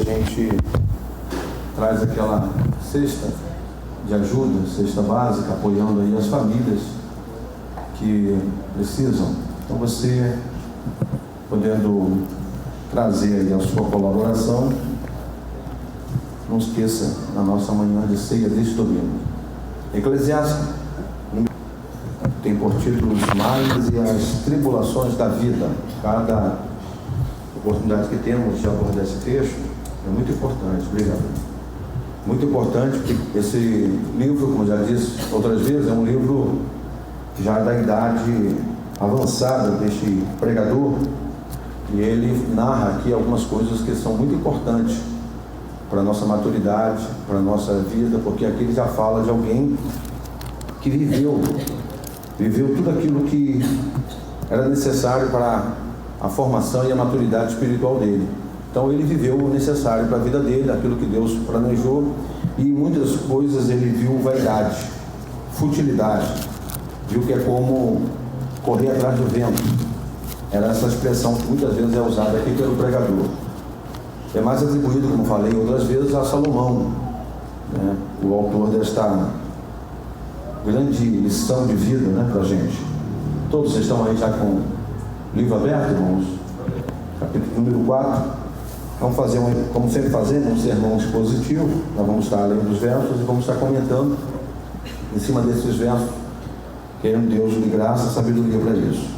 gente traz aquela cesta de ajuda, cesta básica, apoiando aí as famílias que precisam. Então você, podendo trazer aí a sua colaboração, não esqueça, na nossa manhã de ceia deste domingo. Eclesiastes tem por título os males e as tribulações da vida. Cada oportunidade que temos de abordar esse texto é muito importante. Obrigado. Muito importante, porque esse livro, como já disse outras vezes, é um livro já da idade avançada deste pregador, e ele narra aqui algumas coisas que são muito importantes para a nossa maturidade, para a nossa vida, porque aqui ele já fala de alguém que viveu tudo aquilo que era necessário para a formação e a maturidade espiritual dele. Então ele viveu o necessário para a vida dele, aquilo que Deus planejou, e muitas coisas ele viu vaidade, futilidade, viu que é como correr atrás do vento. Era essa expressão que muitas vezes é usada aqui pelo pregador. É mais atribuído, como falei outras vezes, a Salomão, né? O autor desta grande lição de vida, né, para a gente. Todos estão aí já com o livro aberto, irmãos? Capítulo número 4. Vamos fazer, como sempre fazemos, um sermão expositivo. Nós vamos estar lendo os versos e vamos estar comentando em cima desses versos, querendo Deus de graça e sabedoria para isso.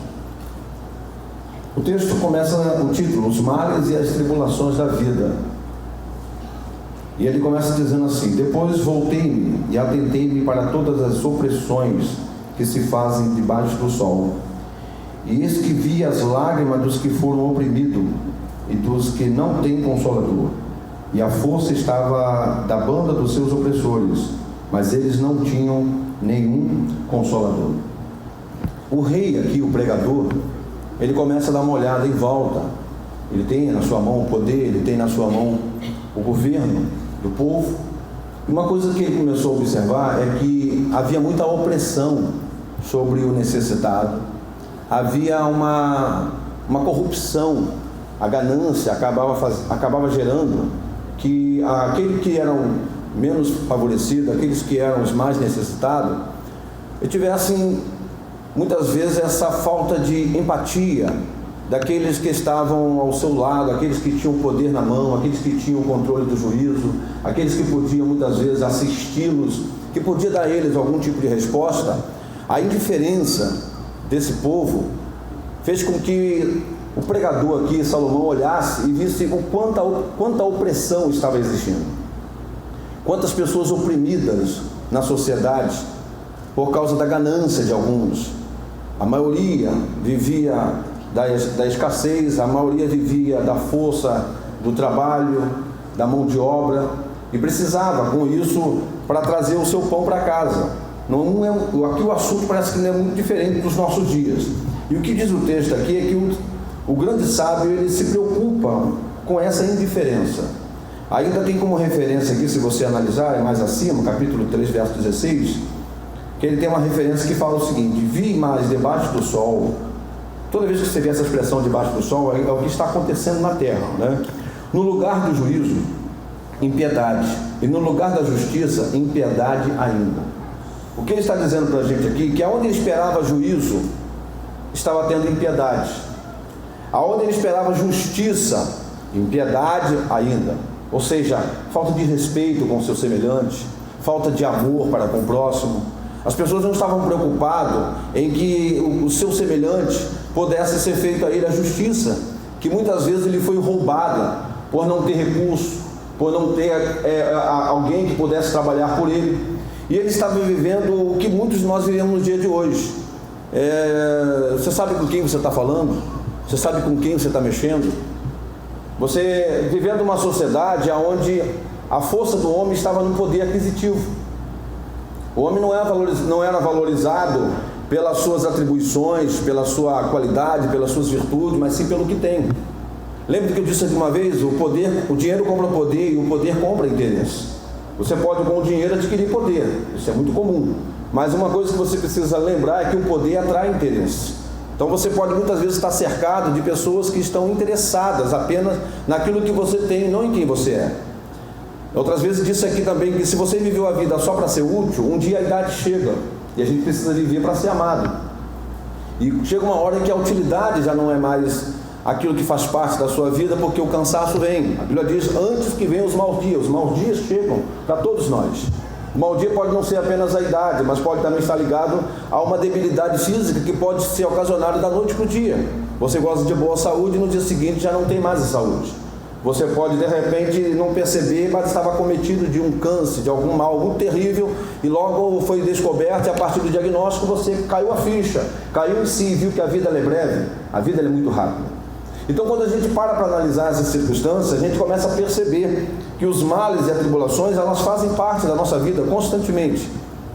O texto começa o título, os males e as tribulações da vida. E ele começa dizendo assim: depois voltei-me e atentei-me para todas as opressões que se fazem debaixo do sol. E eis que vi as lágrimas dos que foram oprimidos e dos que não têm consolador. E a força estava da banda dos seus opressores, mas eles não tinham nenhum consolador. O rei aqui, o pregador, ele começa a dar uma olhada em volta. Ele tem na sua mão o poder, ele tem na sua mão o governo do povo. E uma coisa que ele começou a observar é que havia muita opressão sobre o necessitado. Havia uma corrupção. A ganância acabava gerando que aqueles que eram menos favorecidos, aqueles que eram os mais necessitados, tivessem muitas vezes essa falta de empatia daqueles que estavam ao seu lado, aqueles que tinham poder na mão, aqueles que tinham o controle do juízo, aqueles que podiam muitas vezes assisti-los, que podia dar a eles algum tipo de resposta. A indiferença desse povo fez com que o pregador aqui, Salomão, olhasse e visse o quanta opressão estava existindo, quantas pessoas oprimidas na sociedade por causa da ganância de alguns. A maioria vivia da escassez, a maioria vivia da força do trabalho, da mão de obra, e precisava com isso para trazer o seu pão para casa. Aqui o assunto parece que não é muito diferente dos nossos dias. E o que diz o texto aqui é que o grande sábio, ele se preocupa com essa indiferença. Ainda tem como referência aqui, se você analisar mais acima, capítulo 3, verso 16, que ele tem uma referência que fala o seguinte: vi mais debaixo do sol. Toda vez que você vê essa expressão debaixo do sol, é o que está acontecendo na terra, né? No lugar do juízo, impiedade, e no lugar da justiça, impiedade ainda. O que ele está dizendo para a gente aqui? Que aonde ele esperava juízo, estava tendo impiedade. Aonde ele esperava justiça, impiedade ainda. Ou seja, falta de respeito com o seu semelhante, falta de amor para com o próximo. As pessoas não estavam preocupadas em que o seu semelhante pudesse ser feito a ele a justiça, que muitas vezes ele foi roubado por não ter recurso, por não ter alguém que pudesse trabalhar por ele. E ele estava vivendo o que muitos de nós vivemos no dia de hoje. Você sabe com quem você está falando? Você sabe com quem você está mexendo? Você vivendo uma sociedade onde a força do homem estava no poder aquisitivo. O homem não era valorizado pelas suas atribuições, pela sua qualidade, pelas suas virtudes, mas sim pelo que tem. Lembra que eu disse aqui uma vez: o dinheiro compra poder e o poder compra interesse. Você pode com o dinheiro adquirir poder, isso é muito comum. Mas uma coisa que você precisa lembrar é que o poder atrai interesse. Então você pode muitas vezes estar cercado de pessoas que estão interessadas apenas naquilo que você tem, não em quem você é. Outras vezes disse aqui também que se você viveu a vida só para ser útil, um dia a idade chega e a gente precisa viver para ser amado. E chega uma hora em que a utilidade já não é mais aquilo que faz parte da sua vida, porque o cansaço vem. A Bíblia diz, antes que venham os maus dias chegam para todos nós. O mau dia pode não ser apenas a idade, mas pode também estar ligado a uma debilidade física que pode ser ocasionada da noite para o dia. Você gosta de boa saúde e no dia seguinte já não tem mais a saúde. Você pode de repente não perceber, mas estava cometido de um câncer, de algum mal muito terrível, e logo foi descoberto, e a partir do diagnóstico você caiu a ficha, caiu em si, viu que a vida é breve, a vida é muito rápida. Então quando a gente para analisar essas circunstâncias, a gente começa a perceber que os males e as tribulações, elas fazem parte da nossa vida constantemente.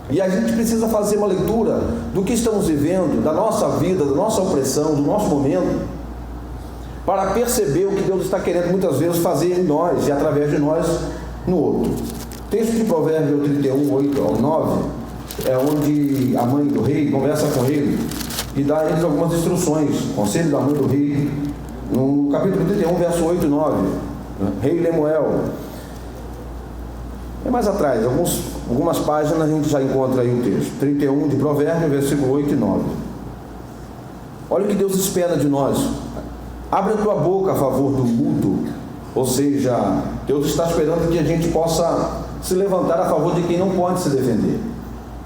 E a gente precisa fazer uma leitura do que estamos vivendo, da nossa vida, da nossa opressão, do nosso momento, para perceber o que Deus está querendo muitas vezes fazer em nós e através de nós no outro. Texto de Provérbios 31, 8 ao 9, é onde a mãe do rei conversa com ele e dá a eles algumas instruções. Conselho da mãe do rei, no capítulo 31, verso 8 e 9. Rei Lemuel. É mais atrás, algumas páginas a gente já encontra aí o texto. 31 de Provérbios, versículo 8 e 9. Olha o que Deus espera de nós. Abre a tua boca a favor do mudo. Ou seja, Deus está esperando que a gente possa se levantar a favor de quem não pode se defender.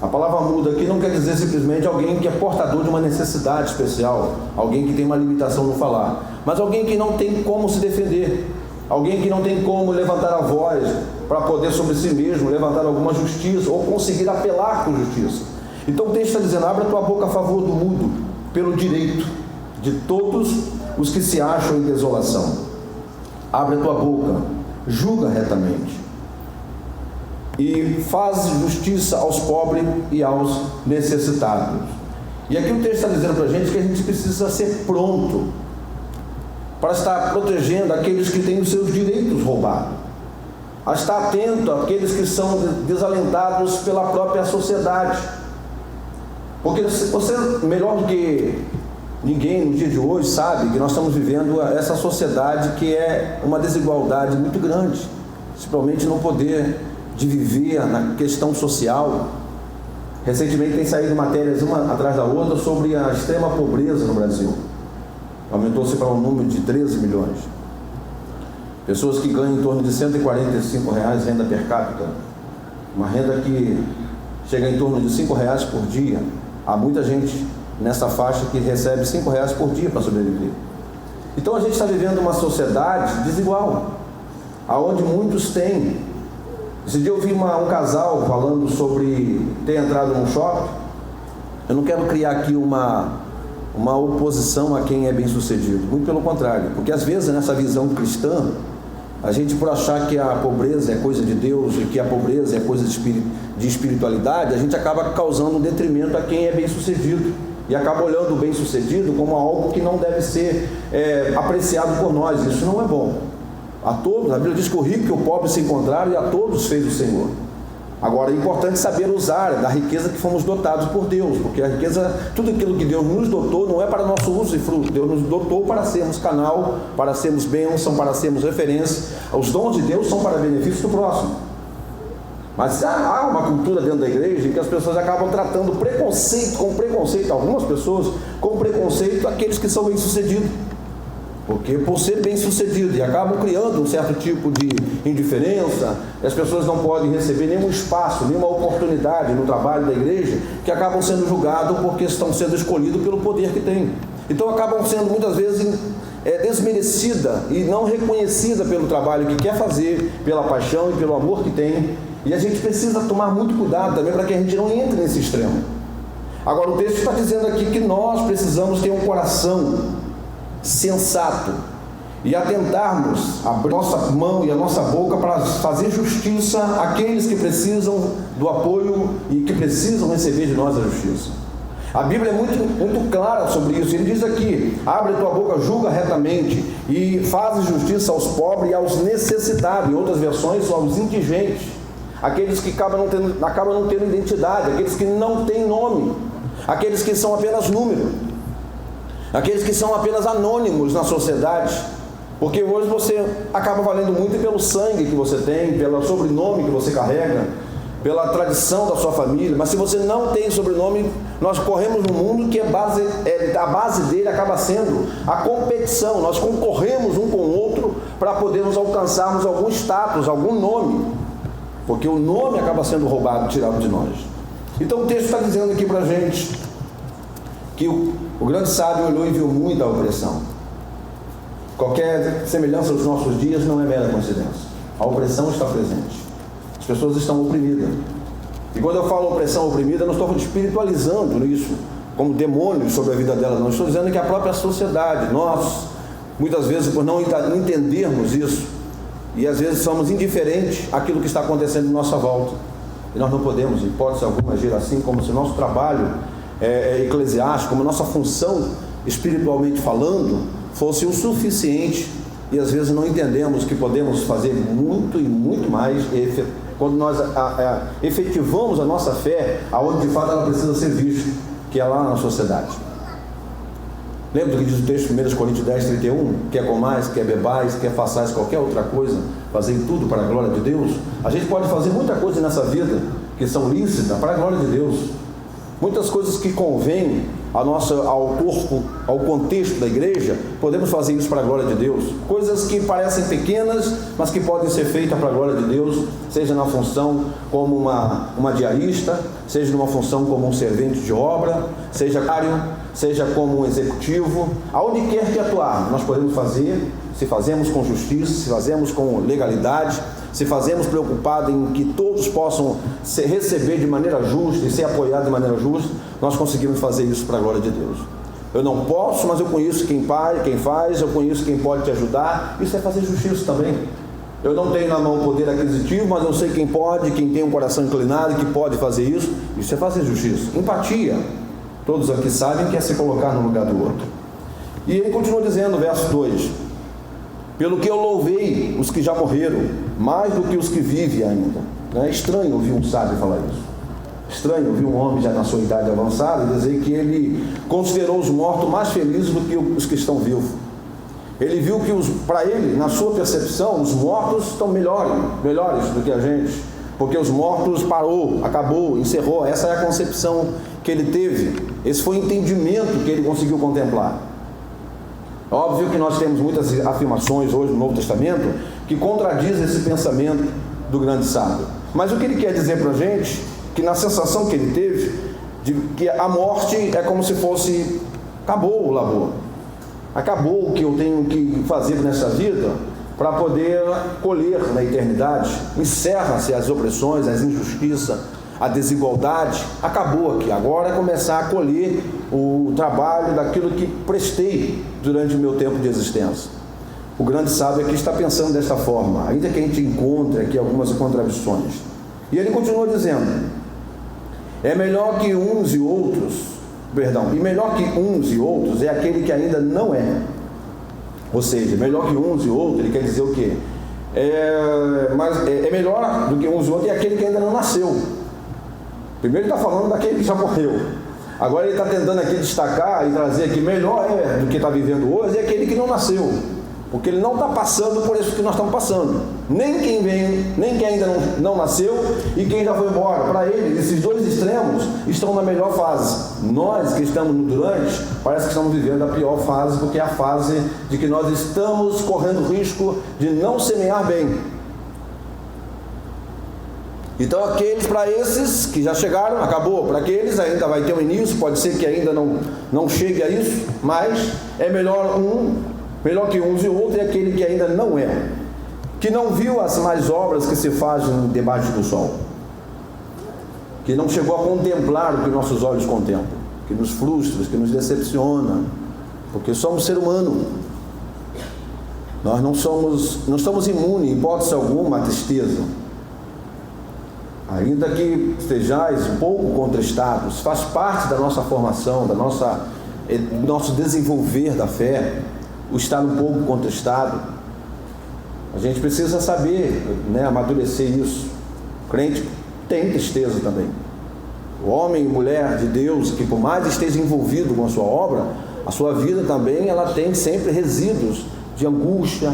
A palavra mudo aqui não quer dizer simplesmente alguém que é portador de uma necessidade especial, alguém que tem uma limitação no falar, mas alguém que não tem como se defender, alguém que não tem como levantar a voz para poder sobre si mesmo levantar alguma justiça ou conseguir apelar com justiça. Então o texto está dizendo, abre a tua boca a favor do mudo, pelo direito de todos os que se acham em desolação. Abre a tua boca, julga retamente e faz justiça aos pobres e aos necessitados. E aqui o texto está dizendo para a gente que a gente precisa ser pronto para estar protegendo aqueles que têm os seus direitos roubados, a estar atento àqueles que são desalentados pela própria sociedade, porque você, melhor do que ninguém no dia de hoje, sabe que nós estamos vivendo essa sociedade que é uma desigualdade muito grande, principalmente no poder de viver, na questão social. Recentemente tem saído matérias uma atrás da outra sobre a extrema pobreza no Brasil. Aumentou-se para um número de 13 milhões. Pessoas que ganham em torno de R$145 renda per capita, uma renda que chega em torno de R$5 por dia. Há muita gente nessa faixa que recebe R$5 por dia para sobreviver. Então a gente está vivendo uma sociedade desigual, aonde muitos têm. Esse dia eu vi um casal falando sobre ter entrado num shopping. Eu não quero criar aqui uma oposição a quem é bem sucedido, muito pelo contrário, porque às vezes nessa visão cristã, a gente, por achar que a pobreza é coisa de Deus e que a pobreza é coisa de espiritualidade, a gente acaba causando um detrimento a quem é bem sucedido e acaba olhando o bem sucedido como algo que não deve ser apreciado por nós. Isso não é bom. A todos, a Bíblia diz que o rico e o pobre se encontraram e a todos fez o Senhor. Agora é importante saber usar da riqueza que fomos dotados por Deus, porque a riqueza, tudo aquilo que Deus nos dotou não é para nosso uso e fruto. Deus nos dotou para sermos canal, para sermos bênção, para sermos referência. Os dons de Deus são para benefício do próximo. Mas há uma cultura dentro da igreja em que as pessoas acabam tratando com preconceito, algumas pessoas com preconceito aqueles que são bem-sucedidos. Porque por ser bem-sucedido, e acabam criando um certo tipo de indiferença, as pessoas não podem receber nenhum espaço, nenhuma oportunidade no trabalho da igreja, que acabam sendo julgados porque estão sendo escolhidos pelo poder que têm. Então acabam sendo muitas vezes desmerecida e não reconhecida pelo trabalho que quer fazer, pela paixão e pelo amor que tem. E a gente precisa tomar muito cuidado também para que a gente não entre nesse extremo. Agora o texto está dizendo aqui que nós precisamos ter um coração sensato e atentarmos a nossa mão e a nossa boca para fazer justiça àqueles que precisam do apoio e que precisam receber de nós a justiça. A Bíblia é muito clara sobre isso. Ele diz aqui, abre a tua boca, julga retamente e faz justiça aos pobres e aos necessitados, em outras versões aos indigentes, aqueles que acabam não tendo identidade, aqueles que não têm nome, aqueles que são apenas número. aqueles que são apenas anônimos na sociedade, porque hoje você acaba valendo muito pelo sangue que você tem, pelo sobrenome que você carrega, pela tradição da sua família. Mas se você não tem sobrenome, nós corremos num mundo que a base dele acaba sendo a competição. Nós concorremos um com o outro para podermos alcançarmos algum status, algum nome, porque o nome acaba sendo roubado, tirado de nós. Então o texto está dizendo aqui para a gente que o grande sábio olhou e viu muita opressão. Qualquer semelhança aos nossos dias não é mera coincidência. A opressão está presente. As pessoas estão oprimidas. E quando eu falo opressão oprimida, não estou espiritualizando isso como demônios sobre a vida dela, não. Estou dizendo que a própria sociedade, nós, muitas vezes, por não entendermos isso, e às vezes somos indiferentes àquilo que está acontecendo em nossa volta. E nós não podemos, em hipótese alguma, agir assim, como se o nosso trabalho eclesiástico, como a nossa função, espiritualmente falando, fosse o suficiente. E às vezes não entendemos que podemos fazer muito e muito mais quando nós efetivamos a nossa fé, aonde de fato ela precisa ser vista, que é lá na sociedade. Lembra do que diz o texto 1 Coríntios 10, 31? Quer comais, quer bebais, quer façais qualquer outra coisa, fazei tudo para a glória de Deus. A gente pode fazer muita coisa nessa vida que são lícitas para a glória de Deus. Muitas coisas que convêm ao corpo, ao contexto da igreja, podemos fazer isso para a glória de Deus. Coisas que parecem pequenas, mas que podem ser feitas para a glória de Deus, seja na função como uma diarista, seja numa função como um servente de obra, seja como um executivo, aonde quer que atuar, nós podemos fazer, se fazemos com justiça, se fazemos com legalidade, se fazemos preocupado em que todos possam receber de maneira justa e ser apoiados de maneira justa, nós conseguimos fazer isso para a glória de Deus. Eu não posso, mas eu conheço quem faz, eu conheço quem pode te ajudar. Isso é fazer justiça também. Eu não tenho na mão o poder aquisitivo, mas eu sei quem pode, quem tem um coração inclinado e que pode fazer isso. Isso é fazer justiça. Empatia. Todos aqui sabem que é se colocar no lugar do outro. E ele continua dizendo, verso 2: pelo que eu louvei os que já morreram, mais do que os que vivem ainda. É estranho ouvir um sábio falar isso. Estranho ouvir um homem já na sua idade avançada dizer que ele considerou os mortos mais felizes do que os que estão vivos. Ele viu que, para ele, na sua percepção, os mortos estão melhores do que a gente, porque os mortos acabou, encerrou. Essa é a concepção que ele teve. Esse foi o entendimento que ele conseguiu contemplar. Óbvio que nós temos muitas afirmações hoje no Novo Testamento que contradizem esse pensamento do grande sábio. Mas o que ele quer dizer para a gente, que na sensação que ele teve, de que a morte é como se fosse, acabou o labor, acabou o que eu tenho que fazer nessa vida para poder colher na eternidade, encerra-se as opressões, as injustiças, a desigualdade, acabou aqui, agora é começar a colher o trabalho daquilo que prestei durante o meu tempo de existência. O grande sábio aqui está pensando desta forma, ainda que a gente encontre aqui algumas contradições. E ele continua dizendo, e melhor que uns e outros é aquele que ainda não é. Ou seja, melhor que uns e outros, ele quer dizer o quê? É melhor do que uns e outros é aquele que ainda não nasceu. Primeiro ele está falando daquele que já morreu. Agora ele está tentando aqui destacar e trazer que melhor do que está vivendo hoje é aquele que não nasceu. Porque ele não está passando por isso que nós estamos passando. Nem quem ainda não nasceu e quem já foi embora. Para ele, esses dois extremos estão na melhor fase. Nós que estamos no durante, parece que estamos vivendo a pior fase, porque é a fase de que nós estamos correndo risco de não semear bem. Então para esses que já chegaram, acabou. Para aqueles ainda vai ter um início, pode ser que ainda não chegue a isso, mas é melhor que uns e outros é aquele que ainda não é, que não viu as mais obras que se fazem debaixo do sol, que não chegou a contemplar o que nossos olhos contemplam, que nos frustra, que nos decepciona, porque somos ser humano. Nós não estamos imunes, em hipótese alguma, à tristeza. Ainda que estejais um pouco contristados, faz parte da nossa formação, do nosso desenvolver da fé, o estar um pouco contristado. A gente precisa saber, amadurecer isso. O crente tem tristeza também. O homem e mulher de Deus, que por mais esteja envolvido com a sua obra, a sua vida também ela tem sempre resíduos de angústia,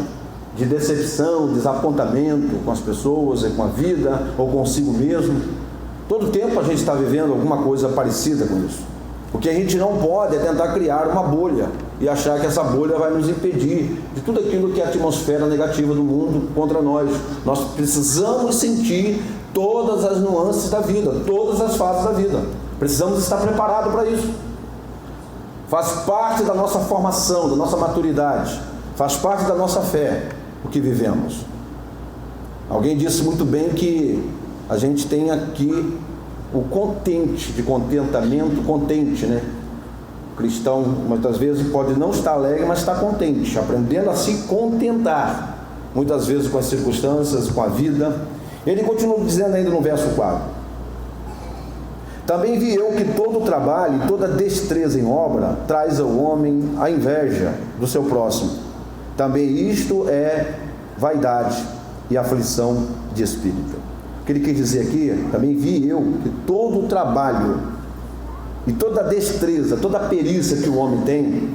de decepção, desapontamento com as pessoas, com a vida ou consigo mesmo. Todo tempo a gente está vivendo alguma coisa parecida com isso. O que a gente não pode é tentar criar uma bolha e achar que essa bolha vai nos impedir de tudo aquilo que é a atmosfera negativa do mundo contra nós. Nós precisamos sentir todas as nuances da vida, todas as fases da vida. Precisamos estar preparados para isso. Faz parte da nossa formação, da nossa maturidade, faz parte da nossa fé o que vivemos. Alguém disse muito bem que a gente tem aqui o contente, de contentamento, contente, né? O cristão muitas vezes pode não estar alegre, mas está contente, aprendendo a se contentar, muitas vezes com as circunstâncias, com a vida. Ele continua dizendo ainda no verso 4: também vi eu que todo trabalho e toda destreza em obra traz ao homem a inveja do seu próximo. Também isto é vaidade e aflição de espírito. O que ele quer dizer aqui, também vi eu que todo o trabalho e toda a destreza, toda a perícia que o homem tem,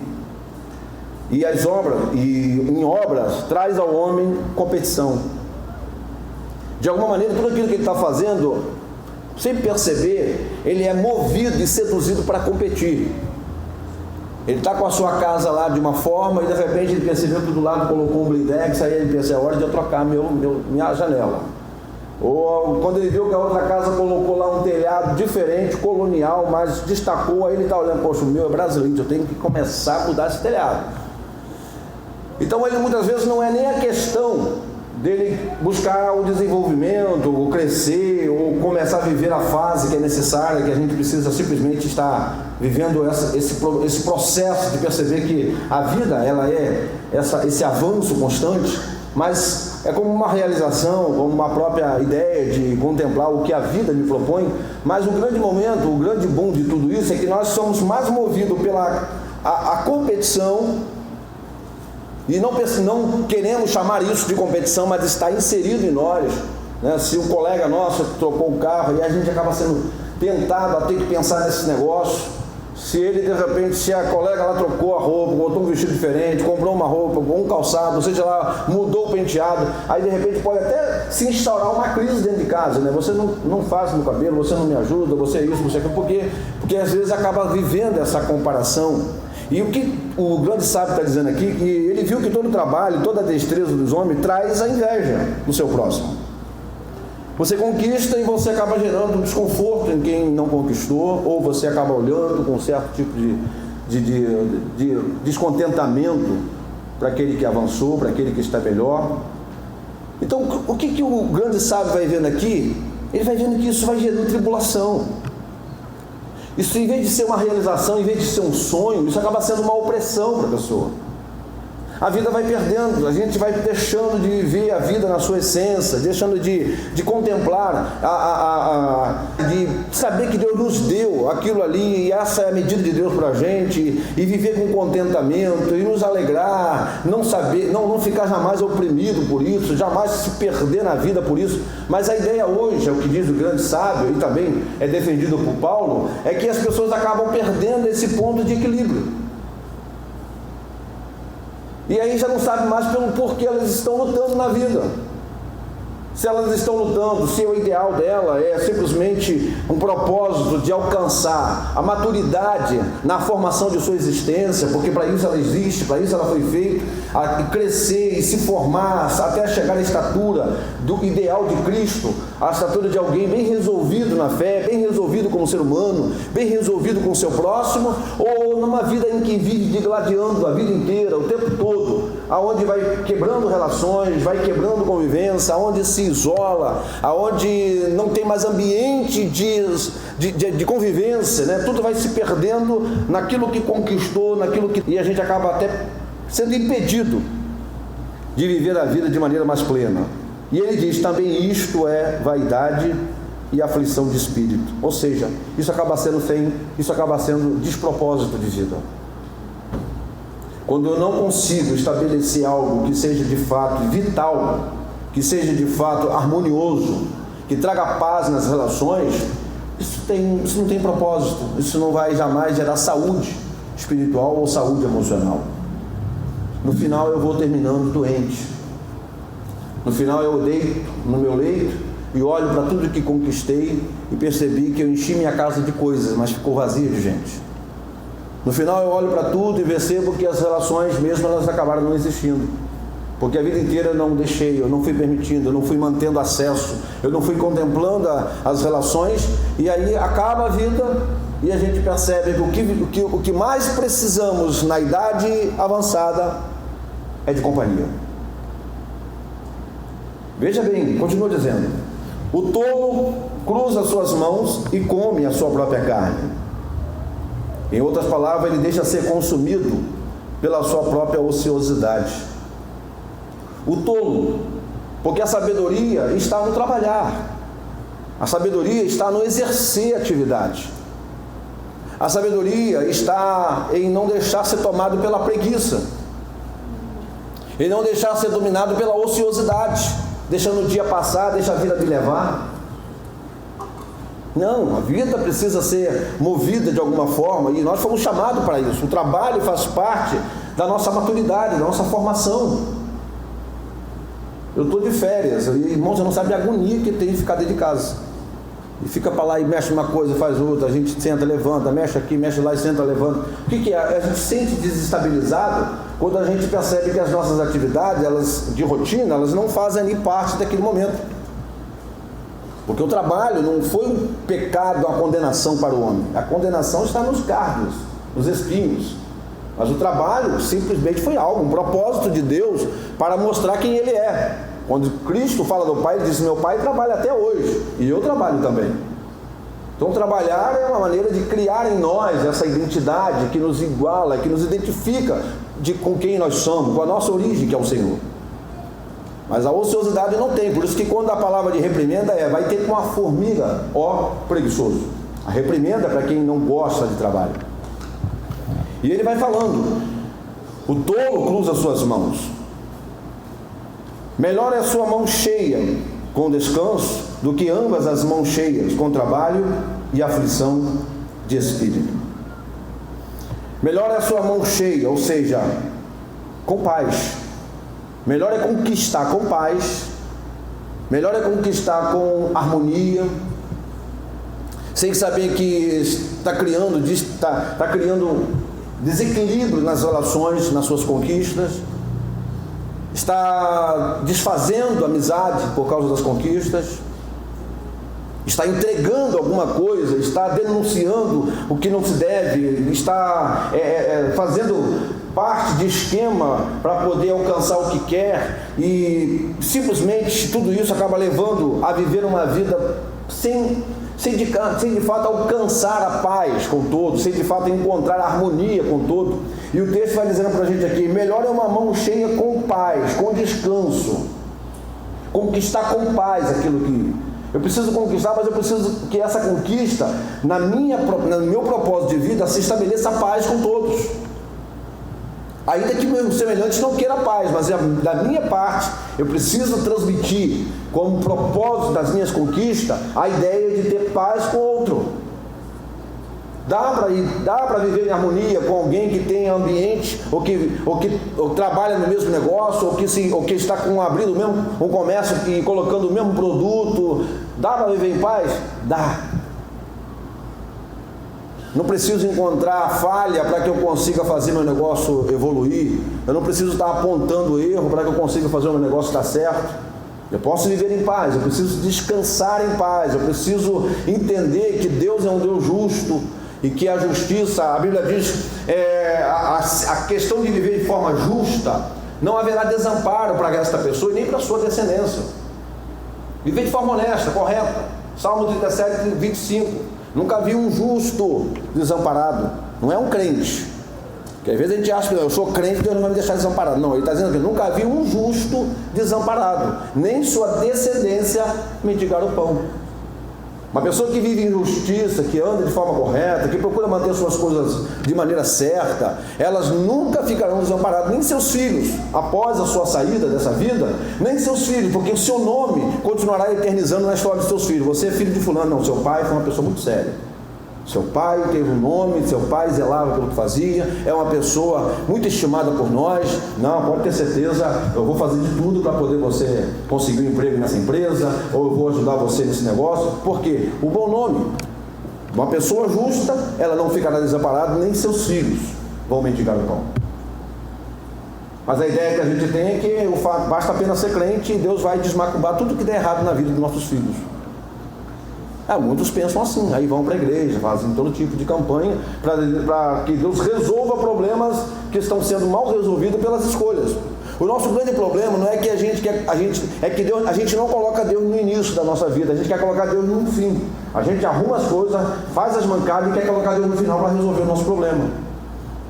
e as obras, e em obras, traz ao homem competição. De alguma maneira, tudo aquilo que ele está fazendo, sem perceber, ele é movido e seduzido para competir. Ele está com a sua casa lá de uma forma e de repente ele percebeu que do lado colocou um blindex, aí ele pensa, é hora de eu trocar minha janela. Ou quando ele viu que a outra casa colocou lá um telhado diferente, colonial, mas destacou, aí ele está olhando, poxa, o meu é brasileiro, eu tenho que começar a mudar esse telhado. Então ele muitas vezes não é nem a questão dele buscar o desenvolvimento, ou crescer, ou começar a viver a fase que é necessária, que a gente precisa simplesmente estar vivendo esse processo de perceber que a vida ela é esse avanço constante, mas é como uma realização, como uma própria ideia de contemplar o que a vida me propõe. Mas o grande momento, o grande boom de tudo isso é que nós somos mais movidos pela a competição. E não queremos chamar isso de competição, mas está inserido em nós, né? Se o colega nosso trocou o carro e a gente acaba sendo tentado a ter que pensar nesse negócio, se ele de repente, se a colega lá trocou a roupa, botou um vestido diferente, comprou uma roupa, um calçado, ou seja lá, mudou o penteado, aí de repente pode até se instaurar uma crise dentro de casa, né? Você não faz meu cabelo, você não me ajuda, você é isso, você é aquilo, porque às vezes acaba vivendo essa comparação. E o que o grande sábio está dizendo aqui, que ele viu que todo o trabalho, toda a destreza dos homens traz a inveja do seu próximo. Você conquista e você acaba gerando um desconforto em quem não conquistou, ou você acaba olhando com um certo tipo de descontentamento para aquele que avançou, para aquele que está melhor. Então, o que o grande sábio vai vendo aqui? Ele vai vendo que isso vai gerando tribulação. Isso, em vez de ser uma realização, em vez de ser um sonho, isso acaba sendo uma opressão para a pessoa. A vida vai perdendo, a gente vai deixando de viver a vida na sua essência, deixando de contemplar, de saber que Deus nos deu aquilo ali, e essa é a medida de Deus para a gente, e viver com contentamento, e nos alegrar, não ficar jamais oprimido por isso, jamais se perder na vida por isso. Mas a ideia hoje, é o que diz o grande sábio, e também é defendido por Paulo, é que as pessoas acabam perdendo esse ponto de equilíbrio. E aí já não sabe mais pelo porquê elas estão lutando na vida. Se elas estão lutando, se o ideal dela é simplesmente um propósito de alcançar a maturidade na formação de sua existência, porque para isso ela existe, para isso ela foi feita, a crescer e se formar até chegar à estatura do ideal de Cristo, a estatura de alguém bem resolvido na fé, bem resolvido como ser humano, bem resolvido com o seu próximo, ou numa vida em que vive digladiando a vida inteira, o tempo todo, aonde vai quebrando relações, vai quebrando convivência, aonde se isola, aonde não tem mais ambiente de convivência, né? Tudo vai se perdendo naquilo que conquistou, e a gente acaba até sendo impedido de viver a vida de maneira mais plena. E ele diz também: isto é vaidade e aflição de espírito. Ou seja, isso acaba sendo despropósito de vida. Quando eu não consigo estabelecer algo que seja de fato vital, que seja de fato harmonioso, que traga paz nas relações, isso não tem propósito, isso não vai jamais gerar saúde espiritual ou saúde emocional. No final eu vou terminando doente. No final eu deito no meu leito e olho para tudo que conquistei e percebi que eu enchi minha casa de coisas, mas ficou vazia de gente. No final eu olho para tudo e percebo que as relações mesmo elas acabaram não existindo. Porque a vida inteira eu não deixei, eu não fui permitindo, eu não fui mantendo acesso, eu não fui contemplando as relações, e aí acaba a vida e a gente percebe que o que mais precisamos na idade avançada é de companhia. Veja bem, continua dizendo: o tolo cruza suas mãos e come a sua própria carne. Em outras palavras, ele deixa ser consumido pela sua própria ociosidade. O tolo, porque a sabedoria está no trabalhar, a sabedoria está no exercer atividade, a sabedoria está em não deixar ser tomado pela preguiça, em não deixar ser dominado pela ociosidade, deixando o dia passar, deixa a vida me levar. Não, a vida precisa ser movida de alguma forma, e nós fomos chamados para isso. O trabalho faz parte da nossa maturidade, da nossa formação. Eu estou de férias, irmãos, você não sabe a agonia que tem de ficar dentro de casa. E fica para lá e mexe uma coisa, faz outra, a gente senta, levanta, mexe aqui, mexe lá e senta, levanta. O que é? A gente se sente desestabilizado quando a gente percebe que as nossas atividades, elas de rotina, elas não fazem ali parte daquele momento. Porque o trabalho não foi um pecado, uma condenação para o homem. A condenação está nos cardos, nos espinhos. Mas o trabalho simplesmente foi algo, um propósito de Deus para mostrar quem Ele é. Quando Cristo fala do Pai, Ele diz: meu Pai trabalha até hoje, e eu trabalho também. Então trabalhar é uma maneira de criar em nós essa identidade que nos iguala, que nos identifica com quem nós somos, com a nossa origem, que é o Senhor. Mas a ociosidade não tem, por isso que quando a palavra de reprimenda vai ter com a formiga, ó preguiçoso. A reprimenda é para quem não gosta de trabalho. E ele vai falando: o tolo cruza suas mãos. Melhor é a sua mão cheia com descanso do que ambas as mãos cheias com trabalho e aflição de espírito. Melhor é a sua mão cheia, ou seja, com paz. Melhor é conquistar com paz. Melhor é conquistar com harmonia, sem saber que está criando desequilíbrio nas relações, nas suas conquistas, está desfazendo amizade por causa das conquistas, está entregando alguma coisa, está denunciando o que não se deve, está fazendo parte de esquema para poder alcançar o que quer, e simplesmente tudo isso acaba levando a viver uma vida sem de fato alcançar a paz com todo, sem de fato encontrar a harmonia com todo. E o texto vai dizendo para a gente aqui: melhor é uma mão cheia com paz, com descanso, conquistar com paz aquilo que eu preciso conquistar, mas eu preciso que essa conquista, no meu propósito de vida, se estabeleça paz com todos. Ainda que meus semelhantes não queiram paz, mas da minha parte, eu preciso transmitir como propósito das minhas conquistas a ideia de ter paz com o outro. Dá para viver em harmonia com alguém que tem ambiente, ou que trabalha no mesmo negócio, ou que está abrindo um comércio e colocando o mesmo produto. Dá para viver em paz? Dá. Não preciso encontrar falha para que eu consiga fazer meu negócio evoluir. Eu não preciso estar apontando erro para que eu consiga fazer o meu negócio dar certo. Eu posso viver em paz, eu preciso descansar em paz, eu preciso entender que Deus é um Deus justo e que a justiça, a Bíblia diz, a questão de viver de forma justa, não haverá desamparo para esta pessoa e nem para a sua descendência. Viver de forma honesta, correta. Salmo 37, 25. Nunca vi um justo desamparado. Não é um crente. Porque às vezes a gente acha que eu sou crente, Deus não vai me deixar desamparado. Não, ele está dizendo que nunca vi um justo desamparado, nem sua descendência mendigar o pão. Uma pessoa que vive em justiça, que anda de forma correta, que procura manter suas coisas de maneira certa, elas nunca ficarão desamparadas, nem seus filhos, após a sua saída dessa vida, nem seus filhos, porque o seu nome continuará eternizando na história dos seus filhos. Você é filho de fulano, não, seu pai foi uma pessoa muito séria. Seu pai teve um nome, seu pai zelava pelo que fazia, é uma pessoa muito estimada por nós. Não, pode ter certeza, eu vou fazer de tudo para poder você conseguir um emprego nessa empresa, ou eu vou ajudar você nesse negócio. Por quê? O bom nome. Uma pessoa justa, ela não ficará desamparada, nem seus filhos vão mendigar o pão. Mas a ideia que a gente tem é que basta apenas ser crente e Deus vai desmacumbar tudo que der errado na vida dos nossos filhos. Muitos pensam assim, aí vão para a igreja, fazem todo tipo de campanha para que Deus resolva problemas que estão sendo mal resolvidos pelas escolhas. O nosso grande problema não é que a gente não coloca Deus no início da nossa vida, a gente quer colocar Deus no fim. A gente arruma as coisas, faz as mancadas e quer colocar Deus no final para resolver o nosso problema.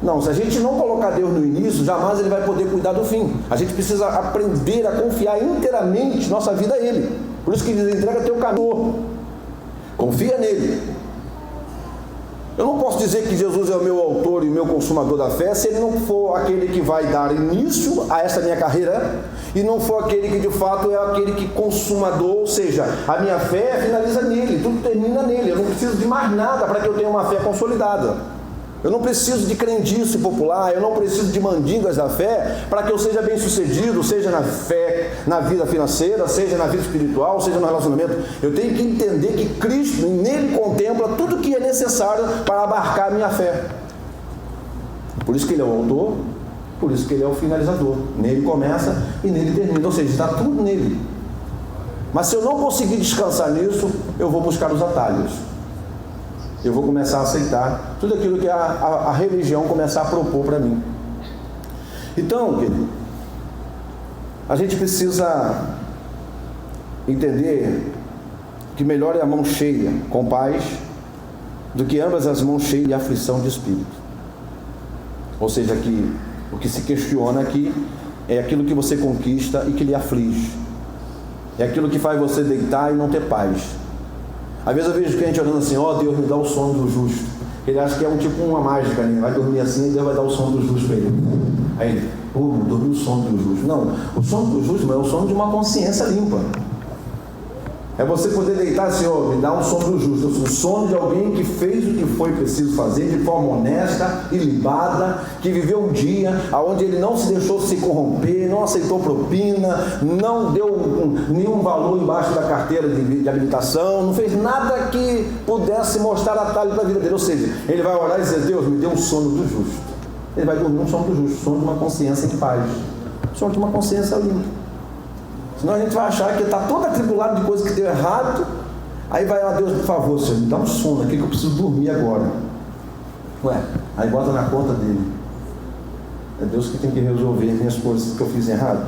Não, se a gente não colocar Deus no início, jamais Ele vai poder cuidar do fim. A gente precisa aprender a confiar inteiramente nossa vida a Ele. Por isso que diz, entrega teu caminho. Confia nele. Eu não posso dizer que Jesus é o meu autor e o meu consumador da fé se Ele não for aquele que vai dar início a essa minha carreira e não for aquele que de fato é aquele que consumador, ou seja, a minha fé finaliza nele, tudo termina nele. Eu não preciso de mais nada para que eu tenha uma fé consolidada. Eu não preciso de crendice popular, eu não preciso de mandingas da fé para que eu seja bem sucedido, seja na fé, na vida financeira, seja na vida espiritual, seja no relacionamento. Eu tenho que entender que Cristo, nele contempla tudo que é necessário para abarcar a minha fé. Por isso que Ele é o autor, por isso que Ele é o finalizador. Nele começa e nele termina, ou seja, está tudo nele. Mas se eu não conseguir descansar nisso, eu vou buscar os atalhos. Eu vou começar a aceitar tudo aquilo que a religião começar a propor para mim. Então, querido, a gente precisa entender que melhor é a mão cheia com paz do que ambas as mãos cheias de aflição de espírito. Ou seja, que o que se questiona aqui é aquilo que você conquista e que lhe aflige. É aquilo que faz você deitar e não ter paz. Às vezes eu vejo crente orando assim, Deus me dá o sono do justo. Ele acha que é tipo uma mágica, né? Vai dormir assim e Deus vai dar o sono do justo para ele. Aí ele, dormiu o sono do justo. Não, o sono do justo não é o sono de uma consciência limpa. É você poder deitar assim, me dá um sono do justo. O sono de alguém que fez o que foi preciso fazer de forma honesta, ilibada, que viveu um dia onde ele não se deixou se corromper, não aceitou propina, não deu nenhum valor embaixo da carteira de habilitação, não fez nada que pudesse mostrar atalho para a vida dele. Ou seja, ele vai orar e dizer, Deus, me dê um sono do justo. Ele vai dormir um sono do justo, sono de uma consciência em paz, sono de uma consciência limpa. Senão a gente vai achar que está todo atribulado de coisa que deu errado. Aí vai, Deus, por favor, Senhor, me dá um sono aqui que eu preciso dormir agora. Aí bota na conta dele. É Deus que tem que resolver minhas coisas que eu fiz errado.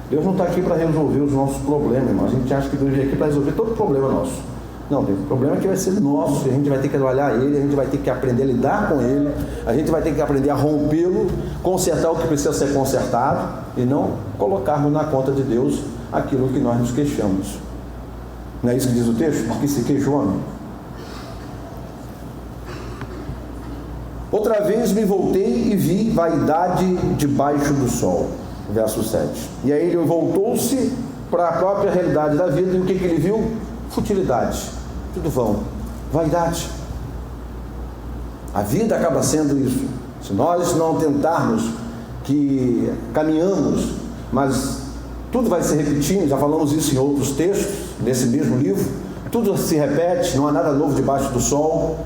Deus não está aqui para resolver os nossos problemas, irmão. A gente acha que Deus vem aqui para resolver todo problema nosso. Não, tem um problema que vai ser nosso, a gente vai ter que trabalhar ele, a gente vai ter que aprender a lidar com ele, a gente vai ter que aprender a rompê-lo, consertar o que precisa ser consertado e não colocarmos na conta de Deus aquilo que nós nos queixamos. Não é isso que diz o texto? Que se queixa o homem. Outra vez me voltei e vi vaidade debaixo do sol. Verso 7. E aí ele voltou-se para a própria realidade da vida e o que ele viu? Futilidade. Tudo vão. Vaidade. A vida acaba sendo isso. Se nós não tentarmos que caminhamos, mas tudo vai se repetindo, já falamos isso em outros textos desse mesmo livro, tudo se repete, não há nada novo debaixo do sol,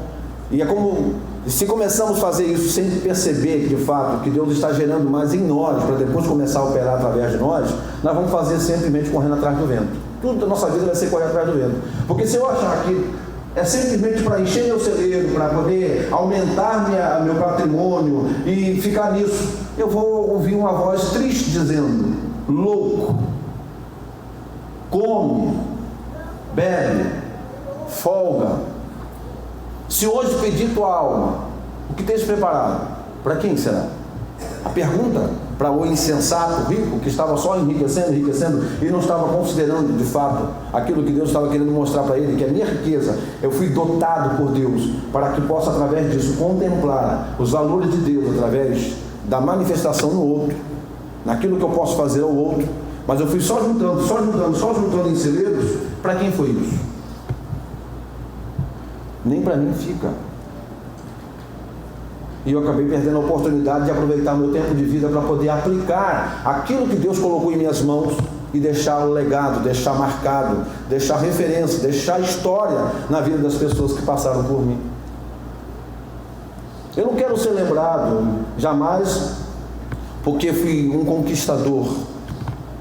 e é como se começamos a fazer isso sem perceber de fato que Deus está gerando mais em nós, para depois começar a operar através de nós vamos fazer simplesmente correndo atrás do vento. Tudo da nossa vida vai ser correr atrás do vento, porque se eu achar que é simplesmente para encher meu celeiro, para poder aumentar meu patrimônio e ficar nisso, eu vou ouvir uma voz triste dizendo: louco, come, bebe, folga. Se hoje pedir tua alma, o que tens preparado? Para quem será? A pergunta para o insensato rico que estava só enriquecendo e não estava considerando de fato aquilo que Deus estava querendo mostrar para ele, que a minha riqueza, eu fui dotado por Deus para que possa através disso contemplar os valores de Deus através da manifestação no outro, naquilo que eu posso fazer ao outro, mas eu fui só juntando em celeiros. Para quem foi isso? Nem para mim fica. E eu acabei perdendo a oportunidade de aproveitar meu tempo de vida para poder aplicar aquilo que Deus colocou em minhas mãos e deixar o legado, deixar marcado, deixar referência, deixar história na vida das pessoas que passaram por mim. Eu não quero ser lembrado jamais porque fui um conquistador,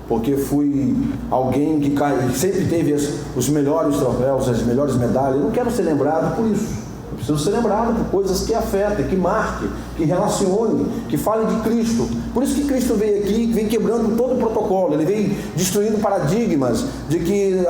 porque fui alguém que sempre teve os melhores troféus, as melhores medalhas. Eu não quero ser lembrado por isso. Eu preciso ser lembrado por coisas que afetem, que marquem, que relacionem, que falem de Cristo. Por isso que Cristo veio aqui, vem quebrando todo o protocolo. Ele vem destruindo paradigmas de que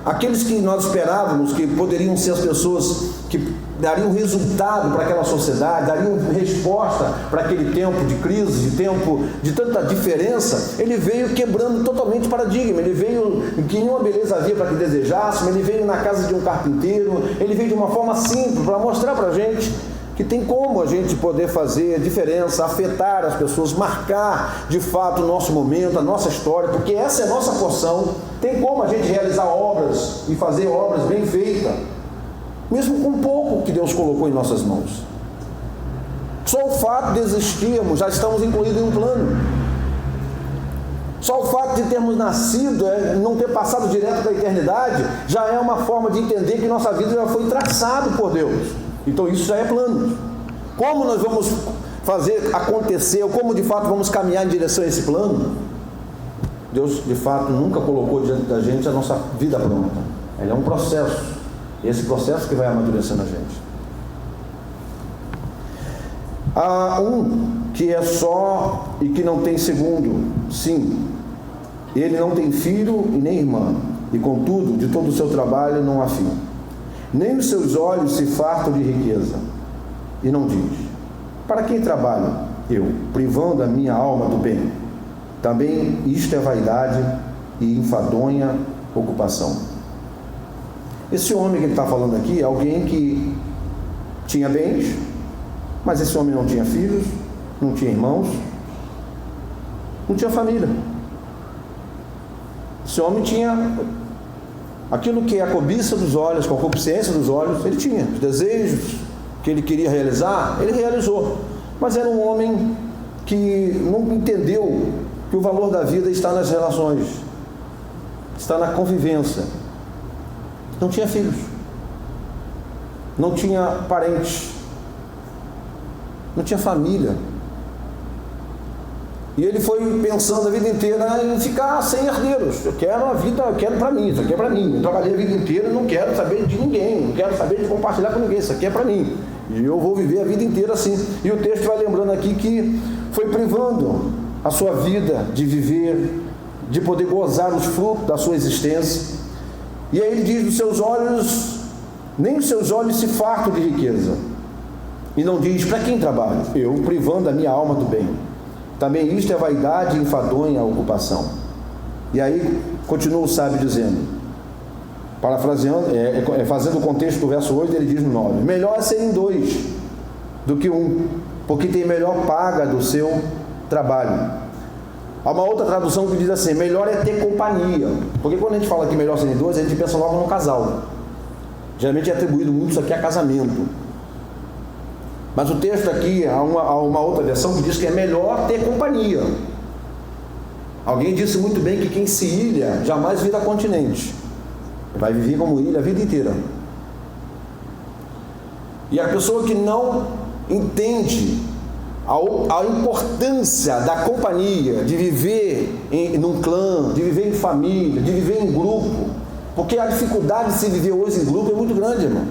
aqueles que nós esperávamos que poderiam ser as pessoas que dariam resultado para aquela sociedade, dariam resposta para aquele tempo de crise, de tempo de tanta diferença. Ele veio quebrando totalmente o paradigma. Ele veio que nenhuma beleza havia para que desejássemos. Ele veio na casa de um carpinteiro. Ele veio de uma forma simples para mostrar para a gente que tem como a gente poder fazer diferença, afetar as pessoas, marcar de fato o nosso momento, a nossa história, porque essa é a nossa porção. Tem como a gente realizar obras e fazer obras bem feitas, mesmo com pouco que Deus colocou em nossas mãos. Só o fato de existirmos, já estamos incluídos em um plano. Só o fato de termos nascido, não ter passado direto da eternidade, já é uma forma de entender que nossa vida já foi traçada por Deus. Então isso já é plano. Como nós vamos fazer acontecer, ou como de fato vamos caminhar em direção a esse plano? Deus de fato nunca colocou diante da gente a nossa vida pronta. Ele é um processo. Esse processo que vai amadurecendo a gente. Há um que é só e que não tem segundo. Sim, ele não tem filho e nem irmã, e contudo, de todo o seu trabalho não há fim. Nem os seus olhos se fartam de riqueza. E não diz: para quem trabalho eu, privando a minha alma do bem? Também isto é vaidade e enfadonha ocupação. Esse homem que ele está falando aqui é alguém que tinha bens, mas esse homem não tinha filhos, não tinha irmãos, não tinha família. Esse homem tinha aquilo que é a cobiça dos olhos, a concupiscência dos olhos. Ele tinha os desejos que ele queria realizar, ele realizou, mas era um homem que não entendeu que o valor da vida está nas relações, está na convivência. Não tinha filhos, não tinha parentes, não tinha família. E ele foi pensando a vida inteira em ficar sem herdeiros. Eu quero a vida, eu quero para mim, isso aqui é para mim. Eu trabalhei a vida inteira e não quero saber de ninguém, não quero saber de compartilhar com ninguém, isso aqui é para mim. E eu vou viver a vida inteira assim. E o texto vai lembrando aqui que foi privando a sua vida de viver, de poder gozar os frutos da sua existência. E aí ele diz: dos seus olhos, nem os seus olhos se fartam de riqueza. E não diz: para quem trabalho? Eu, privando a minha alma do bem. Também isto é vaidade e enfadonha a ocupação. E aí continua o sábio dizendo, parafraseando, fazendo o contexto do verso 8, ele diz no 9: melhor é serem dois do que um, porque tem melhor paga do seu trabalho. Há uma outra tradução que diz assim: melhor é ter companhia. Porque quando a gente fala que melhor serem dois, a gente pensa logo no casal. Geralmente é atribuído muito isso aqui a casamento. Mas o texto aqui, há uma outra versão que diz que é melhor ter companhia. Alguém disse muito bem que quem se ilha jamais vira continente. Vai viver como ilha a vida inteira. E a pessoa que não entende a importância da companhia, de viver num clã, de viver em família, de viver em grupo, porque a dificuldade de se viver hoje em grupo é muito grande, irmão.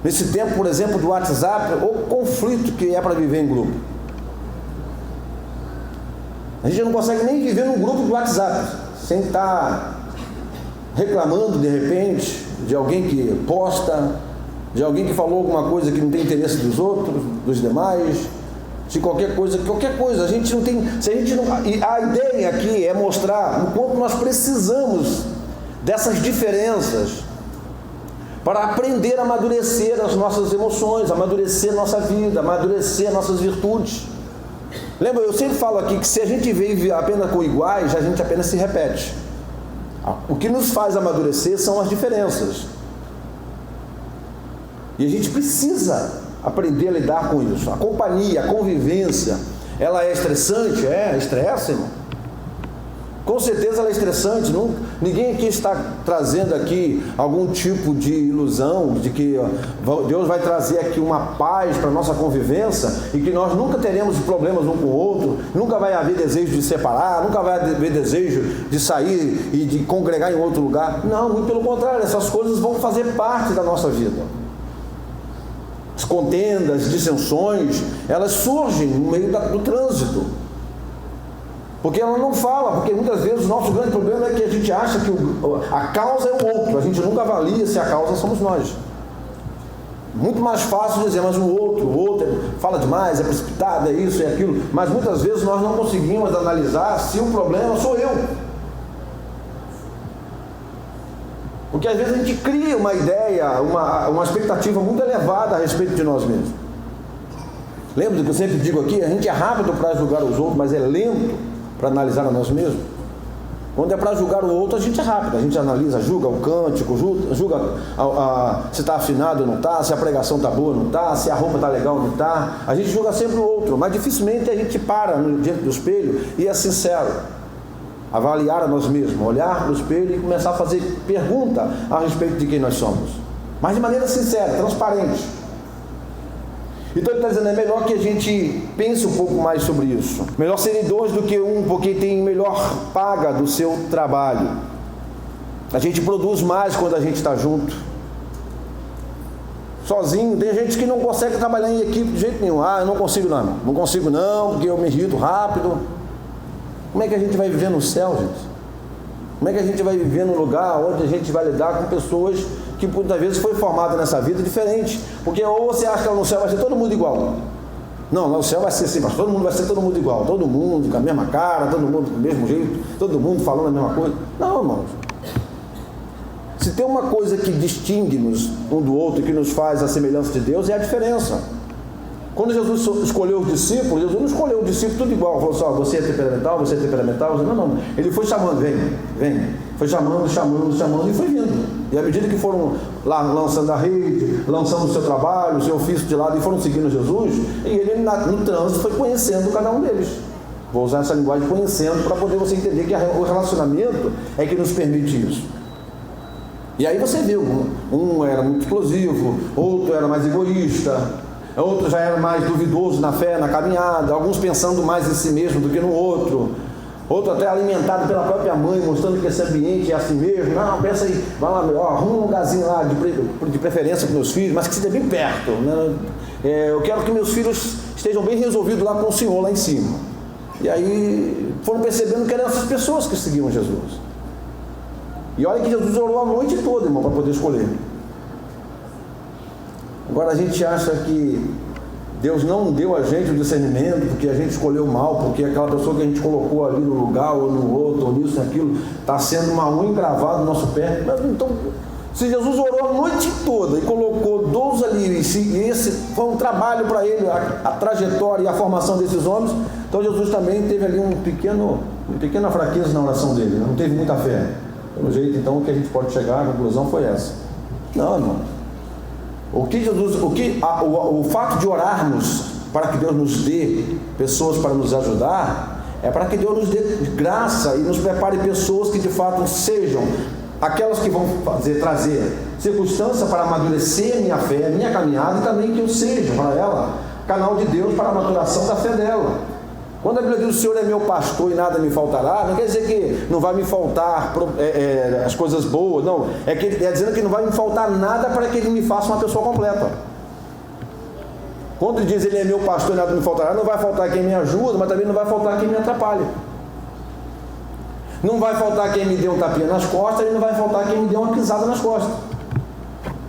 Nesse tempo, por exemplo, do WhatsApp, o conflito que é para viver em grupo. A gente não consegue nem viver num grupo do WhatsApp, sem estar reclamando de repente de alguém que posta, de alguém que falou alguma coisa que não tem interesse dos outros, dos demais, de qualquer coisa. A gente não tem, se a gente não, a ideia aqui é mostrar o quanto nós precisamos dessas diferenças para aprender a amadurecer as nossas emoções, amadurecer nossa vida, amadurecer nossas virtudes. Lembra, eu sempre falo aqui que se a gente vive apenas com iguais, a gente apenas se repete. O que nos faz amadurecer são as diferenças. E a gente precisa aprender a lidar com isso. A companhia, a convivência, ela é estressante? Estressa, irmão. Com certeza ela é estressante. Ninguém aqui está trazendo aqui algum tipo de ilusão de que Deus vai trazer aqui uma paz para a nossa convivência e que nós nunca teremos problemas um com o outro, nunca vai haver desejo de separar, nunca vai haver desejo de sair e de congregar em outro lugar. Não, muito pelo contrário, essas coisas vão fazer parte da nossa vida. As contendas, dissensões, elas surgem no meio do trânsito. Porque ela não fala, porque muitas vezes o nosso grande problema é que a gente acha que a causa é o outro, a gente nunca avalia se a causa somos nós. Muito mais fácil dizer, mas o outro fala demais, é precipitado, é isso, é aquilo, mas muitas vezes nós não conseguimos analisar se o problema sou eu. Porque às vezes a gente cria uma ideia, uma expectativa muito elevada a respeito de nós mesmos. Lembra do que eu sempre digo aqui? A gente é rápido para julgar os outros, mas é lento para analisar a nós mesmos. Quando é para julgar o outro, a gente é rápido, a gente analisa, julga o cântico, julga se está afinado ou não está, se a pregação está boa ou não está, se a roupa está legal ou não está. A gente julga sempre o outro, mas dificilmente a gente para diante do espelho e é sincero, avaliar a nós mesmos, olhar no espelho e começar a fazer pergunta a respeito de quem nós somos, mas de maneira sincera, transparente. Então ele está dizendo, é melhor que a gente pense um pouco mais sobre isso. Melhor serem dois do que um, porque tem melhor paga do seu trabalho. A gente produz mais quando a gente está junto. Sozinho, tem gente que não consegue trabalhar em equipe de jeito nenhum. Eu não consigo não, porque eu me irrito rápido. Como é que a gente vai viver no céu, gente? Como é que a gente vai viver num lugar onde a gente vai lidar com pessoas que muitas vezes foi formada nessa vida diferente? Porque ou você acha que no céu vai ser todo mundo igual. Não, no céu vai ser assim, mas todo mundo vai ser todo mundo igual. Todo mundo com a mesma cara, todo mundo do mesmo jeito, todo mundo falando a mesma coisa. Não, irmãos. Se tem uma coisa que distingue-nos um do outro, que nos faz a semelhança de Deus, é a diferença. Quando Jesus escolheu os discípulos, Jesus não escolheu o discípulo tudo igual. Falou assim, você é temperamental, você é temperamental. Não. Ele foi chamando, vem. Foi chamando e foi vindo. E à medida que foram lá lançando a rede, lançando o seu trabalho, o seu ofício de lado e foram seguindo Jesus, e ele no trânsito foi conhecendo cada um deles. Vou usar essa linguagem conhecendo para poder você entender que o relacionamento é que nos permite isso. E aí você viu, um era muito explosivo, outro era mais egoísta, outro já era mais duvidoso na fé, na caminhada, alguns pensando mais em si mesmo do que no outro, outro até alimentado pela própria mãe, mostrando que esse ambiente é assim mesmo. Não, pensa aí, vai lá, arruma um lugarzinho lá de preferência para meus filhos, mas que esteja bem perto, né? Eu quero que meus filhos estejam bem resolvidos lá com o Senhor lá em cima. E aí foram percebendo que eram essas pessoas que seguiam Jesus. E olha que Jesus orou a noite toda, irmão, para poder escolher. Agora a gente acha que Deus não deu a gente o discernimento porque a gente escolheu mal, porque aquela pessoa que a gente colocou ali no lugar, ou no outro, ou nisso, naquilo, está sendo uma unha engravada no nosso pé. Mas, então, se Jesus orou a noite toda e colocou 12 ali, e esse foi um trabalho para ele, a trajetória e a formação desses homens, então Jesus também teve ali uma pequena fraqueza na oração dele, não teve muita fé. Pelo jeito, então, que a gente pode chegar à conclusão foi essa. Não, irmão. O fato de orarmos para que Deus nos dê pessoas para nos ajudar, é para que Deus nos dê graça e nos prepare pessoas que de fato sejam aquelas que vão trazer circunstância para amadurecer a minha fé, a minha caminhada, e também que eu seja para ela canal de Deus para a maturação da fé dela. Quando a Bíblia diz o Senhor é meu pastor e nada me faltará, não quer dizer que não vai me faltar as coisas boas, não. É dizendo que não vai me faltar nada para que Ele me faça uma pessoa completa. Quando Ele diz Ele é meu pastor e nada me faltará, não vai faltar quem me ajuda, mas também não vai faltar quem me atrapalha. Não vai faltar quem me dê um tapinha nas costas e não vai faltar quem me dê uma pisada nas costas.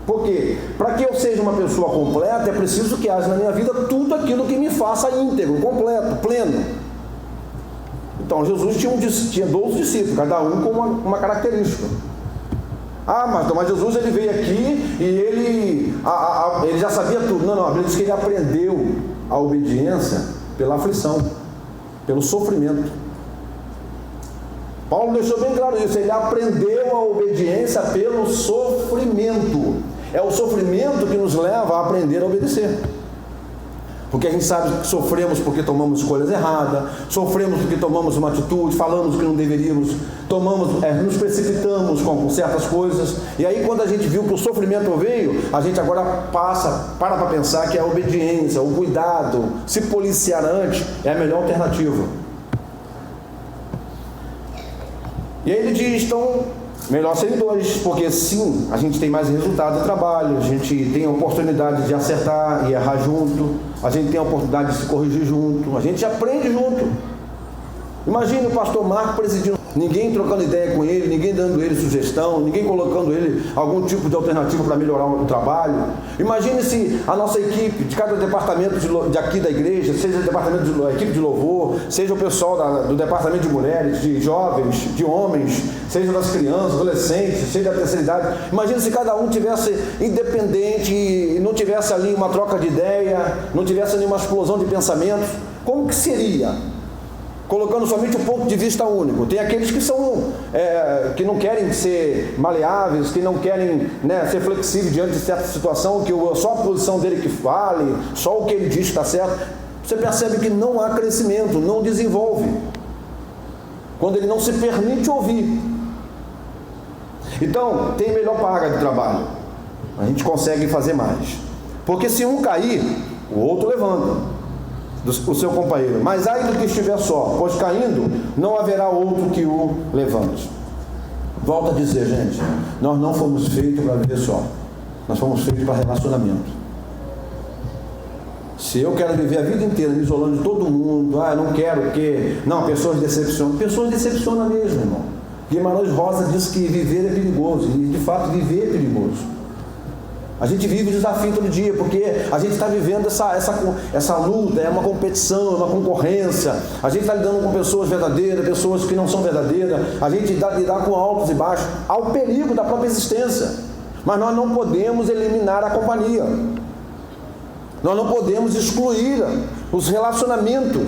Por quê? Para que eu seja uma pessoa completa, é preciso que haja na minha vida tudo aquilo que me faça íntegro, completo, pleno. Então Jesus tinha 12 discípulos, cada um com uma característica. Mas Jesus ele veio aqui e ele já sabia tudo. Não, a Bíblia diz que ele aprendeu a obediência pela aflição, pelo sofrimento. Paulo deixou bem claro isso, ele aprendeu a obediência pelo sofrimento. É o sofrimento que nos leva a aprender a obedecer. Porque a gente sabe que sofremos porque tomamos escolhas erradas, sofremos porque tomamos uma atitude, falamos o que não deveríamos, nos precipitamos com certas coisas. E aí, quando a gente viu que o sofrimento veio, a gente agora para pensar que a obediência, o cuidado, se policiar antes é a melhor alternativa. E aí ele diz, então, melhor serem dois, porque sim, a gente tem mais resultado de trabalho, a gente tem a oportunidade de acertar e errar junto, a gente tem a oportunidade de se corrigir junto, a gente aprende junto. Imagine o pastor Marco presidindo, ninguém trocando ideia com ele, ninguém dando ele sugestão, ninguém colocando ele algum tipo de alternativa para melhorar o trabalho. Imagine se a nossa equipe, de cada departamento aqui da igreja, seja o departamento a equipe de louvor, seja o pessoal do departamento de mulheres, de jovens, de homens, seja das crianças, adolescentes, seja da terceira idade. Imagine se cada um tivesse independente e não tivesse ali uma troca de ideia, não tivesse ali uma explosão de pensamentos. Como que seria? Colocando somente um ponto de vista único. Tem aqueles que que não querem ser maleáveis, que não querem, ser flexíveis diante de certa situação, que só a posição dele que vale, só o que ele diz que está certo. Você percebe que não há crescimento, não desenvolve, quando ele não se permite ouvir. Então, tem melhor paga de trabalho, a gente consegue fazer mais, porque se um cair, o outro levanta o seu companheiro. Mas ai do que estiver só, pois caindo não haverá outro que o levante. Volto a dizer, gente, nós não fomos feitos para viver só, nós fomos feitos para relacionamento. Se eu quero viver a vida inteira me isolando de todo mundo, eu não quero porque... Não, pessoas decepcionam mesmo, irmão. Guimarães Rosa disse que viver é perigoso, e de fato viver é perigoso. A gente vive desafio todo dia, porque a gente está vivendo essa luta, é uma competição, é uma concorrência. A gente está lidando com pessoas verdadeiras, pessoas que não são verdadeiras. A gente lidar com altos e baixos, ao perigo da própria existência. Mas nós não podemos eliminar a companhia. Nós não podemos excluir os relacionamentos.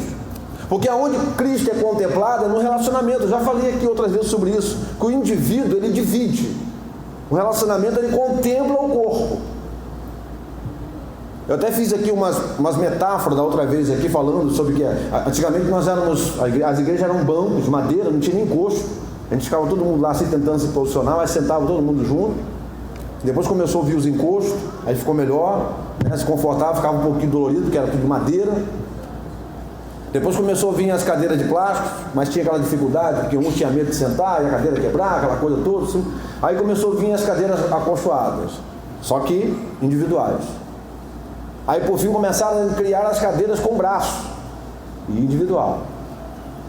Porque aonde Cristo é contemplado é no relacionamento. Eu já falei aqui outras vezes sobre isso, que o indivíduo, ele divide. O relacionamento, ele contempla o corpo. Eu até fiz aqui umas metáforas da outra vez aqui, falando sobre que antigamente as igrejas eram bancos de madeira, não tinha nem encosto. A gente ficava todo mundo lá assim tentando se posicionar, mas sentava todo mundo junto. Depois começou a vir os encostos, aí ficou melhor, se confortava, ficava um pouquinho dolorido, porque era tudo de madeira. Depois começou a vir as cadeiras de plástico, mas tinha aquela dificuldade, porque um tinha medo de sentar e a cadeira quebrar, aquela coisa toda assim. Aí começou a vir as cadeiras acolchoadas, só que individuais. Aí por fim começaram a criar as cadeiras com braço, e individual.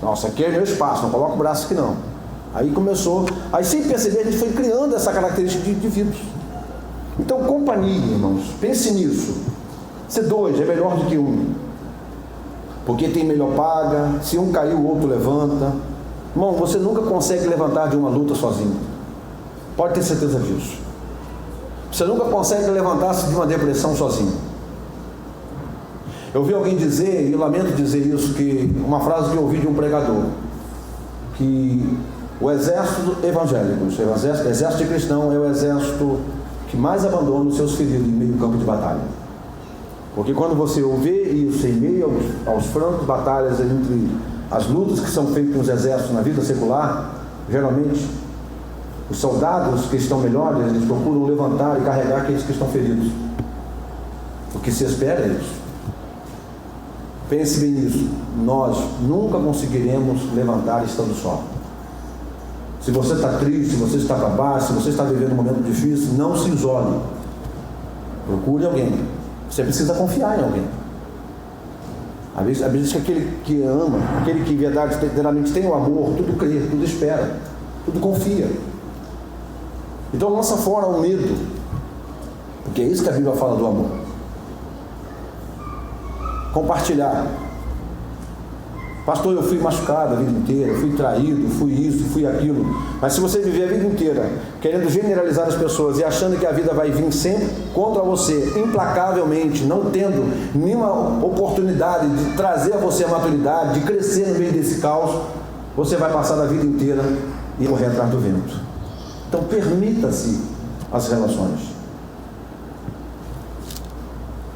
Nossa, aqui é meu espaço, não coloca o braço aqui não. Aí começou, aí sem perceber a gente foi criando essa característica de indivíduos. Então companhia, irmãos, pense nisso. Ser dois é melhor do que um. Porque tem melhor paga, se um cair o outro levanta. Irmão, você nunca consegue levantar de uma luta sozinho, pode ter certeza disso. Você nunca consegue levantar-se de uma depressão sozinho. Eu ouvi alguém dizer, e eu lamento dizer isso, que uma frase que eu ouvi de um pregador, que o exército evangélico, o exército cristão é o exército que mais abandona os seus feridos em meio ao campo de batalha. Porque quando você vê isso em meio aos francos batalhas entre as lutas que são feitas nos exércitos na vida secular, geralmente os soldados que estão melhores, eles procuram levantar e carregar aqueles que estão feridos. O que se espera é isso. Pense bem nisso. Nós nunca conseguiremos levantar estando só. Se você está triste, se você está para baixo, se você está vivendo um momento difícil, não se isole. Procure alguém. Você precisa confiar em alguém. Às vezes que aquele que ama, aquele que verdadeiramente tem o amor, tudo crê, tudo espera, tudo confia. Então lança fora o medo, porque é isso que a Bíblia fala do amor. Compartilhar. Pastor, eu fui machucado a vida inteira, fui traído, fui isso, fui aquilo. Mas se você viver a vida inteira querendo generalizar as pessoas e achando que a vida vai vir sempre contra você, implacavelmente, não tendo nenhuma oportunidade de trazer a você a maturidade, de crescer no meio desse caos, você vai passar a vida inteira e correr atrás do vento. Então permita-se as relações.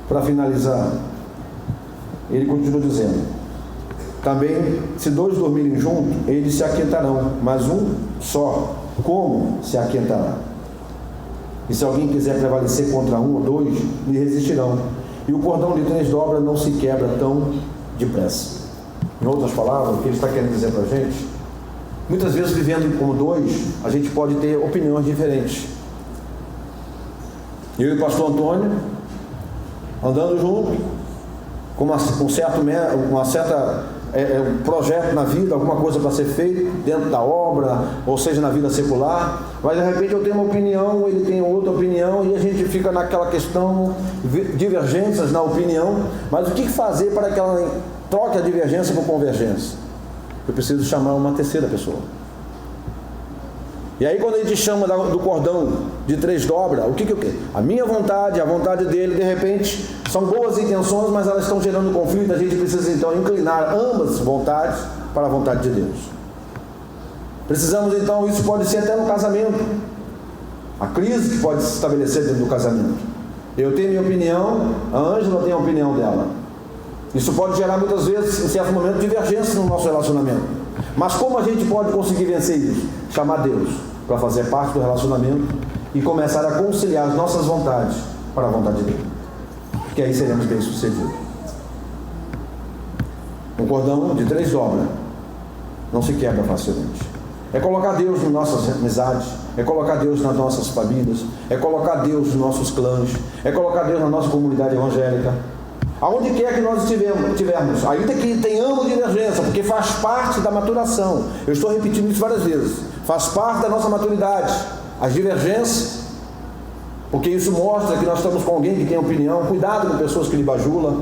Para finalizar, ele continua dizendo: também, se dois dormirem juntos, eles se aquentarão, mas um só, como se aquentará? E se alguém quiser prevalecer contra um ou dois, lhe resistirão. E o cordão de 3 dobras não se quebra tão depressa. Em outras palavras, o que ele está querendo dizer para a gente, muitas vezes vivendo como dois, a gente pode ter opiniões diferentes. Eu e o pastor Antônio, andando junto, com um certa projeto na vida, alguma coisa para ser feito dentro da obra, ou seja, na vida secular, mas de repente eu tenho uma opinião, ele tem outra opinião, e a gente fica naquela questão, divergências na opinião. Mas o que fazer para que ela troque a divergência por convergência? Eu preciso chamar uma terceira pessoa. E aí, quando a gente chama do cordão de 3 dobras, o que eu quero? A minha vontade, a vontade dele, de repente, são boas intenções, mas elas estão gerando conflito. A gente precisa então inclinar ambas vontades para a vontade de Deus. Precisamos então, isso pode ser até no casamento, a crise que pode se estabelecer dentro do casamento. Eu tenho minha opinião, a Ângela tem a opinião dela. Isso pode gerar muitas vezes, em certo momento, divergência no nosso relacionamento. Mas como a gente pode conseguir vencer isso? Chamar Deus para fazer parte do relacionamento e começar a conciliar as nossas vontades para a vontade de Deus, que aí seremos bem sucedidos. Um cordão de 3 dobras não se quebra facilmente. É colocar Deus nas nossas amizades, é colocar Deus nas nossas famílias, é colocar Deus nos nossos clãs, é colocar Deus na nossa comunidade evangélica. Aonde quer que nós estivermos, ainda que tenhamos divergência, porque faz parte da maturação. Eu estou repetindo isso várias vezes. Faz parte da nossa maturidade, as divergências, porque isso mostra que nós estamos com alguém que tem opinião. Cuidado com pessoas que lhe bajulam,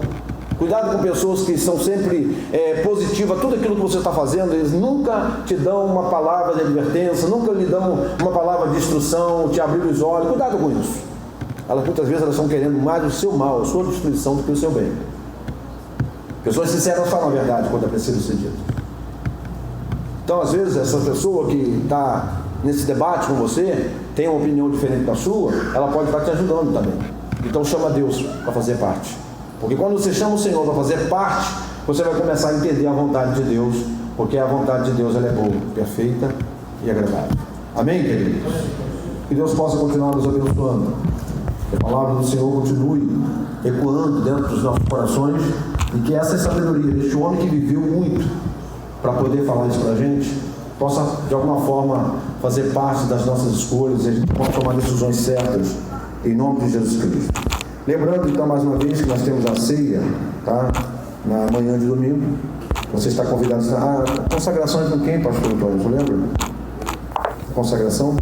cuidado com pessoas que são sempre positivas a tudo aquilo que você está fazendo. Eles nunca te dão uma palavra de advertência, nunca lhe dão uma palavra de instrução, te abrir os olhos. Cuidado com isso. Muitas vezes elas estão querendo mais o seu mal, a sua destruição, do que o seu bem. Pessoas sinceras falam a verdade quando é preciso ser dito. Então, às vezes, essa pessoa que está nesse debate com você, tem uma opinião diferente da sua, ela pode estar te ajudando também. Então, chama Deus para fazer parte. Porque quando você chama o Senhor para fazer parte, você vai começar a entender a vontade de Deus, porque a vontade de Deus ela é boa, perfeita e agradável. Amém, queridos? Que Deus possa continuar nos abençoando. Que a palavra do Senhor continue ecoando dentro dos nossos corações, e que essa sabedoria deste homem que viveu muito para poder falar isso para a gente, possa de alguma forma fazer parte das nossas escolhas, e a gente possa tomar decisões certas em nome de Jesus Cristo. Lembrando então mais uma vez que nós temos a ceia, tá? Na manhã de domingo. Você está convidado a consagração é com quem, pastor Antônio? Você lembra? A consagração?